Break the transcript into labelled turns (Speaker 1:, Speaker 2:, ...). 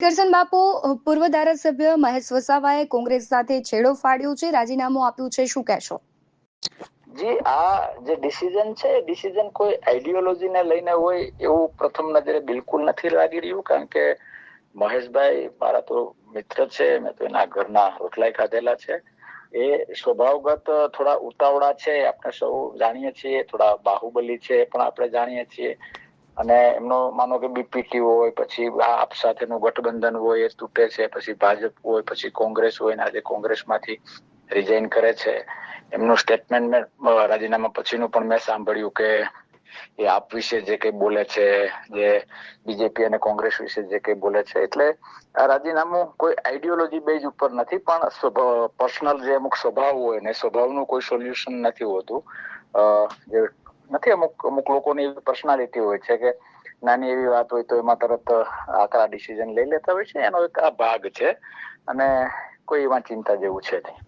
Speaker 1: કરશન બાપુ, પૂર્વ ધારાસભ્ય મહેશ વસાવાએ કોંગ્રેસ સાથે છેડો ફાડ્યો છે, રાજીનામું આપ્યું છે, શું કહેશો?
Speaker 2: જી, આ જે ડિસિઝન છે ડિસિઝન કોઈ આઈડિયોલોજીને લઈને હોય એવું પ્રથમ નજરે બિલકુલ નથી લાગી રહ્યું, કારણ કે મહેશભાઈ મારા તો મિત્ર છે, મેં તો એના ઘરના રોટલાઈ ખાધેલા છે. એ સ્વભાવગત થોડા ઉતાવળા છે, આપણે સૌ જાણીએ છીએ, થોડા બાહુબલી છે પણ આપણે જાણીએ છીએ. અને એમનો માનો કે બીપીટી હોય, પછી આપ સાથેનું ગઠબંધન હોય એ તૂટે છે, પછી ભાજપ હોય, પછી કોંગ્રેસ હોય, ને આજે કોંગ્રેસમાંથી રિઝાઇન કરે છે. એમનું સ્ટેટમેન્ટ રાજીનામા પછીનું પણ મેં સાંભળ્યું કે એ આપ વિશે જે કઈ બોલે છે, જે બીજેપી અને કોંગ્રેસ વિશે જે કઈ બોલે છે, એટલે આ રાજીનામું કોઈ આઈડિયોલોજી બેઝ ઉપર નથી, પણ પર્સનલ જે અમુક સ્વભાવ હોય ને સ્વભાવનું કોઈ સોલ્યુશન નથી હોતું. જે નથી, અમુક લોકોની પર્સનાલિટી હોય છે કે નાની એવી વાત હોય તો એમાં તરત આકરા ડિસિઝન લઈ લેતા હોય છે. એનો એક આ ભાગ છે અને કોઈ એમાં ચિંતા જેવું છે નહીં.